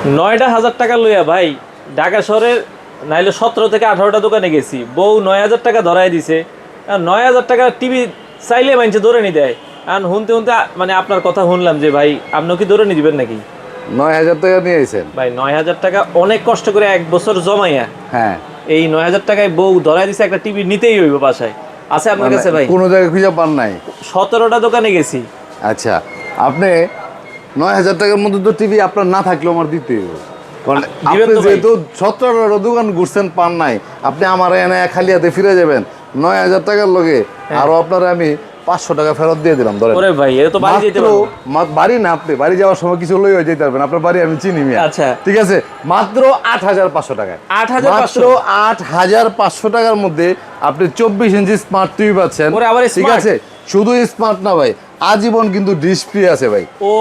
9,000 টাকা লইয়া ভাই ঢাকা শহরের নাইলে 17 থেকে 18টা দোকানে গেছি, বউ 9,000 টাকা ধরাই দিছে। 9,000 টাকা টিভি চাইলে মাইনছে ধরে নি দেয়। আর হুনতে হুনতে মানে আপনার কথা শুনলাম যে ভাই আপনি কি ধরে নি দিবেন নাকি? 9,000 টাকা নিয়ে আইছেন ভাই 9,000 টাকা অনেক কষ্ট করে 1 বছর জমাইয়া হ্যাঁ এই 9,000 টাকায় বউ ধরাই দিছে, একটা টিভি নিতেই হইব বাসায়। আছে আপনার কাছে ভাই? কোনো জায়গায় খুঁজে পান নাই? 17টা দোকানে গেছি। আচ্ছা, আপনি 9,000 টাকার মধ্যে তো টিভি আপনার না থাকলেও আমার দিতে হবে, কারণ দিবেন আপনি তো ভাই? যেহেতু 17টা দোকান ঘুরছেন পান নাই, আপনি আমার এনে খালি হাতে ফিরে যাবেন 9,000 টাকার লগে। আরো আপনারা আমি 500 টাকা ফেরত দিয়ে দিলাম ধরেন। ওরে ভাই এটা তো বাড়ি যেতে পারবো। বাড়ি না, আপনি বাড়ি যাওয়ার সময় কিছু লইয়া যেতে পারবেন, আপনার বাড়ি আমি চিনি মিয়া। আচ্ছা। ঠিক আছে, মাত্র 8,500 টাকায়, 8,500 মাত্র 8,500 টাকার মধ্যে আপনি 24 ইঞ্চি স্মার্ট টিভি পাচ্ছেন। ওরে আবার ঠিক smart? আছে, শুধু স্মার্ট না ভাই, আজীবন কিন্তু ডিসপ্লে আছে ভাই। ও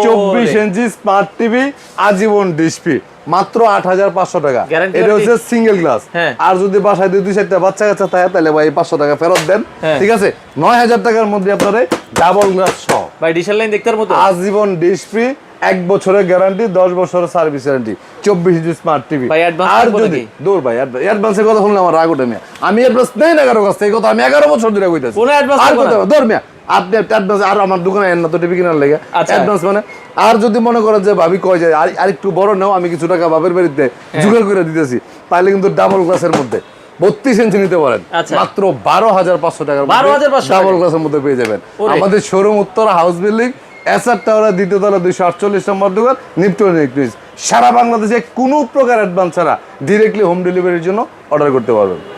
24 ইঞ্চি স্মার্ট টিভি আজীবন ডিসপ্লে, মাত্র 8,500 টাকা। Guarantee এটা হচ্ছে warranty? Single glass. হ্যাঁ। আর যদি বাসায় 2-4টা বাচ্চা কাচ্চা থাকে তাহলে ভাই 500 টাকা ফেরত দেন। হ্যাঁ। ঠিক আছে, 9,000 টাকার মধ্যে আপনার ডাবল গ্লাস সহ ভাই ডিশের লাইন দেখতে মতো। আজীবন ডিসপ্লে, 1 বছরের গ্যারান্টি, 10 বছরের সার্ভিস গ্যারান্টি, 24 ইঞ্চি স্মার্ট টিভি। ভাই, advance আর থাকবো যদি নাকি? দূর ভাই, অ্যাডভান্সের কথা শুনলে আমার রাগ ওঠে মিয়া। আমি অ্যাডভান্স নেই না কারো কাছ থেকে, কথা আমি 11 বছর ধরে কইতাছি। কোনো advance আর থাকবো না? কথা দূর মিয়া, আপনি অ্যাডভান্স আর আমার দোকানে এন না তো টিভি কেনার লেগে আচ্ছা। অ্যাডভান্স মানে। আর যদি মনে করেন যে ভাবি কয় যায় আর একটু বড় নাও, আমি কিছু টাকা বাপের বাড়িতে জোগাড় করে দিতেছি, তাহলে কিন্তু ডাবল গ্লাসের মধ্যে 32 ইঞ্চি নিতে পারেন, আচ্ছা। মাত্র 12,500 টাকার 12,500 ডাবল গ্লাসের মধ্যে পেয়ে যাবেন। ওরে। আমাদের showroom Uttara house building, SR টাওয়ারের দ্বিতীয় তলা, 248 নম্বর দোকান, নিপটন ইলেকট্রিক্স। সারা বাংলাদেশে কোনো প্রকার অ্যাডভান্স ছাড়া ডিরেক্টলি হোম ডেলিভারির জন্য অর্ডার করতে পারবেন।